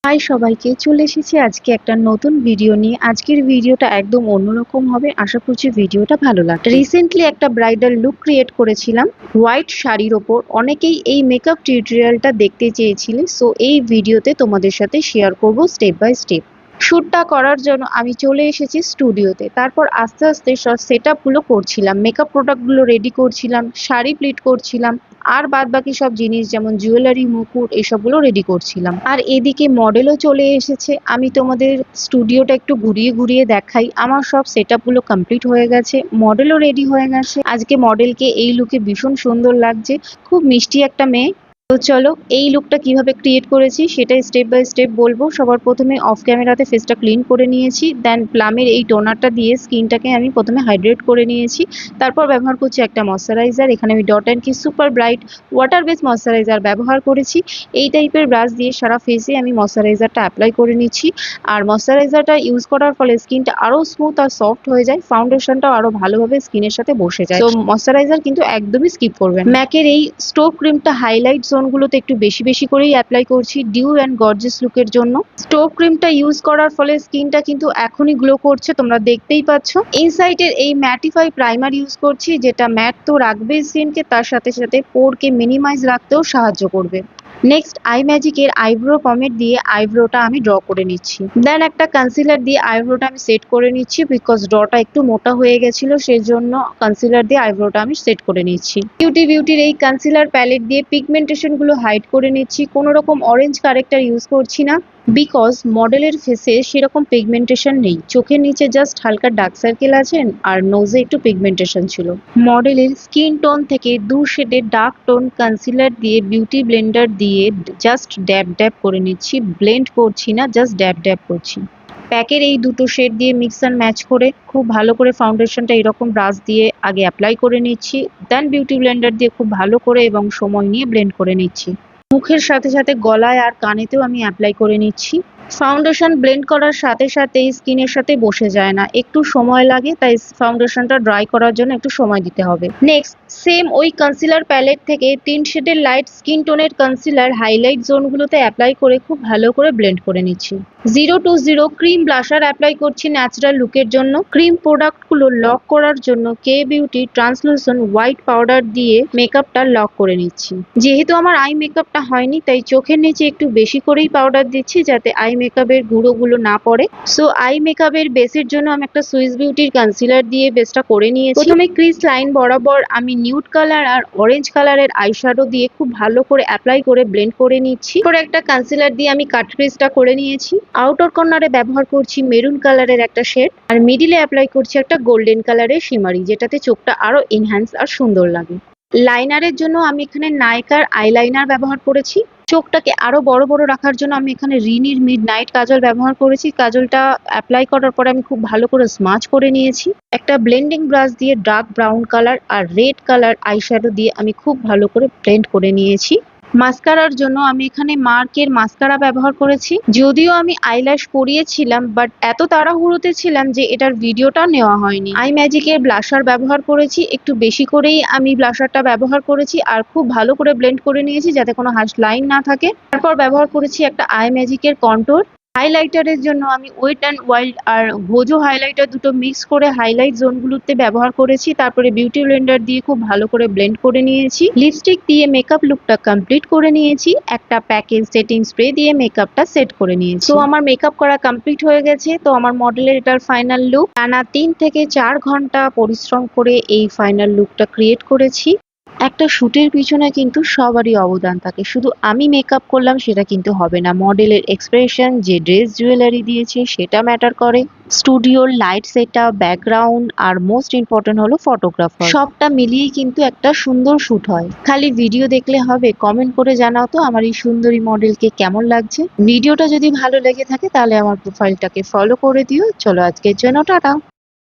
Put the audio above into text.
High সবাইকে, চলে এসেছি আজকে একটা নতুন ভিডিও নিয়ে। আজকের ভিডিওটা একদম অন্যরকম হবে, আশা করছি ভিডিওটা ভালো লাগবে। রিসেন্টলি একটা ব্রাইডাল লুক ক্রিয়েট করেছিলাম হোয়াইট শাড়ির ওপর। অনেকেই এই মেকআপ টিউটোরিয়ালটা দেখতে চেয়েছিলে, সো এই ভিডিওতে তোমাদের সাথে শেয়ার করব স্টেপ বাই স্টেপ। শ্যুটটা করার জন্য আমি চলে এসেছি স্টুডিওতে। তারপর আস্তে আস্তে সব সেট আপগুলো করছিলাম, মেকআপ প্রোডাক্টগুলো রেডি করছিলাম, শাড়ি প্লিট করছিলাম, আর বাদ বাকি সব জিনিস যেমন জুয়েলারি, মুকুট এসবগুলো রেডি করছিলাম। আর এদিকে মডেলও চলে এসেছে। আমি তোমাদের স্টুডিওটা একটু ঘুরিয়ে ঘুরিয়ে দেখাই। আমার সব সেট আপগুলো কমপ্লিট হয়ে গেছে, মডেলও রেডি হয়ে গেছে। আজকে মডেলকে এই লুকে ভীষণ সুন্দর লাগছে, খুব মিষ্টি একটা মেয়ে। তো চলো এই লুকটা কিভাবে ক্রিয়েট করেছি সেটাই স্টেপ বাই স্টেপ বলবো। সবার প্রথমে অফ ক্যামেরাতে ফেসটা ক্লিন করে নিয়েছি, দেন প্লামের এই টোনারটা দিয়ে স্কিনটাকে আমি প্রথমে হাইড্রেট করে নিয়েছি। তারপর ব্যবহার করছি একটা ময়শ্চারাইজার। এখানে আমি ডট অ্যান্ড কি super bright water base moisturiser ব্যবহার করেছি। এই টাইপের ব্রাশ দিয়ে সারা ফেসে আমি ময়শ্চারাইজারটা অ্যাপ্লাই করে নিচ্ছি। আর ময়শ্চারাইজারটা ইউজ করার ফলে স্কিনটা আরও স্মুথ আর সফট হয়ে যায়, ফাউন্ডেশনটাও আরও ভালোভাবে স্কিনের সাথে বসে যায়। তো ময়শ্চারাইজার কিন্তু একদমই স্কিপ করবেন। ম্যাকের এই স্টোভ ক্রিমটা হাইলাইট জোনগুলোতে একটু বেশি বেশি করেই অ্যাপ্লাই করছি ডিউ অ্যান্ড গর্জিয়াস লুকের জন্য। স্টোভ ক্রিমটা ইউজ করার ফলে স্কিনটা কিন্তু এখনই গ্লো করছে, তোমরা দেখতেই পাচ্ছ। ইনসাইটের এই ম্যাটিফাই প্রাইমার ইউজ করছি, যেটা ম্যাট তো রাখবে স্কিনকে, তার সাথে সাথে পোরকে মিনিমাইজ রাখতেও সাহায্য করবে। নেক্সট আই ম্যাজিকের আইব্রো পমেড দিয়ে আইব্রোটা আমি ড্র করে নিচ্ছি। দেন একটা কনসিলার দিয়ে আইব্রোটা আমি সেট করে নিচ্ছি, বিকজ ড্রটা একটু মোটা হয়ে গেছিল, সেই জন্য কনসিলার দিয়ে আইব্রোটা আমি সেট করে নিচ্ছি। বিউটির এই কনসিলার প্যালেট দিয়ে পিগমেন্টেশন গুলো হাইড করে নিচ্ছি। কোনো রকম অরেঞ্জ কারেক্টার ইউজ করছি না, বিকজ মডেলের ফেসে সেরকম পিগমেন্টেশন নেই। চোখের নিচে জাস্ট হালকা ডার্ক সার্কেল আছে আর নোজে একটু পিগমেন্টেশন ছিল। মডেলের স্কিন টোন থেকে 2 শেডের ডার্ক টোন কনসিলার দিয়ে বিউটি ব্লেন্ডার দিয়ে জাস্ট ড্যাব ড্যাব করে নিচ্ছি, ব্লেন্ড করছি না, জাস্ট ড্যাব ড্যাব করছি। প্যাকের এই দুটো শেড দিয়ে মিক্স অ্যান্ড ম্যাচ করে খুব ভালো করে ফাউন্ডেশনটা এরকম ব্রাশ দিয়ে আগে অ্যাপ্লাই করে নিচ্ছি, দেন বিউটি ব্লেন্ডার দিয়ে খুব ভালো করে এবং সময় নিয়ে ব্লেন্ড করে নিচ্ছি। মুখের সাথে সাথে গলায় আর কানেতেও আমি অ্যাপ্লাই করে নিচ্ছি। ফাউন্ডেশন ব্লেন্ড করার সাথে সাথে স্কিনের সাথে বসে যায় না, একটু সময় লাগে, তাই ফাউন্ডেশনটা ড্রাই করার জন্য একটু সময় দিতে হবে। নেক্সট সেম ওই কনসিলার প্যালেট থেকে 3 শেডের লাইট স্কিন টোনের কনসিলার হাইলাইট জোনগুলোতে অ্যাপ্লাই করে খুব ভালো করে ব্লেন্ড করে নিচ্ছি। 020 ক্রিম ব্লাশার অ্যাপ্লাই করছি ন্যাচারাল লুকের জন্য। ক্রিম প্রোডাক্টগুলো লক করার জন্য K beauty translucent white powder দিয়ে মেকআপটা লক করে নিচ্ছি। যেহেতু আমার আই মেকআপটা হয়নি, তাই চোখের নিচে একটু বেশি করেই পাউডার দিচ্ছি, যাতে আই মেকআপের গুঁড়োগুলো না পড়ে। সো আই মেকআপের বেসের জন্য আমি একটা সুইস বিউটির কনসিলার দিয়ে বেসটা করে নিয়েছি। প্রথমে ক্রিজ লাইন বরাবর আমি নিউড কালার আর অরেঞ্জ কালারের আইশ্যাডো দিয়ে খুব ভালো করে অ্যাপ্লাই করে ব্লেন্ড করে নিচ্ছি। পরে একটা কনসিলার দিয়ে আমি কাট ক্রিজটা করে নিয়েছি। আউটার কর্নারে ব্যবহার করছি মেরুন কালারের একটা শেড, আর মিডিলে অ্যাপ্লাই করছি একটা গোল্ডেন কালারের শিমারি, যেটাতে চোখটা আরো এনহ্যান্স আর সুন্দর লাগে। লাইনারের জন্য আমি এখানে নাইকার আইলাইনার ব্যবহার করেছি। চোখটাকে আরো বড় বড় রাখার জন্য আমি এখানে রিনির মিড নাইট কাজল ব্যবহার করেছি। কাজলটা অ্যাপ্লাই করার পরে আমি খুব ভালো করে স্মাচ করে নিয়েছি। একটা ব্লেন্ডিং ব্রাশ দিয়ে ডার্ক ব্রাউন কালার আর রেড কালার আইশ্যাডো দিয়ে আমি খুব ভালো করে ব্লেন্ড করে নিয়েছি। মাস্কারার জন্য আমি এখানে মার্কের মাস্কারা ব্যবহার করেছি। যদিও আমি আইল্যাশ পরিয়েছিলাম, বাট এত তাড়াহুড়োতে ছিলাম যে এটার ভিডিওটা নেওয়া হয়নি। আই ম্যাজিকের ব্লাশার ব্যবহার করেছি, একটু বেশি করেই আমি ব্লাশারটা ব্যবহার করেছি, আর খুব ভালো করে ব্লেন্ড করে নিয়েছি যাতে কোনো হার্শ লাইন না থাকে। তারপর ব্যবহার করেছি একটা আই ম্যাজিকের কন্ট্যুর। হাইলাইটারের জন্য আমি ওয়েট অ্যান্ড ওয়াইল্ড আর ভোজো হাইলাইটার দুটো মিক্স করে হাইলাইট জোনগুলোতে ব্যবহার করেছি। তারপরে বিউটি ব্লেন্ডার দিয়ে খুব ভালো করে ব্লেন্ড করে নিয়েছি। লিপস্টিক দিয়ে মেকআপ লুকটা কমপ্লিট করে নিয়েছি। একটা প্যাকেজ সেটিং স্প্রে দিয়ে মেকআপটা সেট করে নিয়েছি। তো আমার মেকআপ করা কমপ্লিট হয়ে গেছে। তো আমার মডেলের এটার ফাইনাল লুক। টানা 3 থেকে 4 ঘন্টা পরিশ্রম করে এই ফাইনাল লুকটা ক্রিয়েট করেছি। একটা শুটের পিছনে কিন্তু সবারই অবদান থাকে, শুধু আমি মেকআপ করলাম সেটা কিন্তু হবে না। মডেলের এক্সপ্রেশন, যে ড্রেস জুয়েলারি দিয়েছে সেটা ম্যাটার করে, স্টুডিওর লাইট সেটআপ, ব্যাকগ্রাউন্ড, আর মোস্ট ইম্পর্টেন্ট হলো ফটোগ্রাফার। সবটা মিলিয়ে কিন্তু একটা সুন্দর শুট হয়। খালি ভিডিও দেখলে হবে? কমেন্ট করে জানাও তো আমার এই সুন্দরী মডেলকে কেমন লাগছে। ভিডিওটা যদি ভালো লেগে থাকে তাহলে আমার প্রোফাইলটাকে ফলো করে দিও। চলো আজকের জন্য টাটা।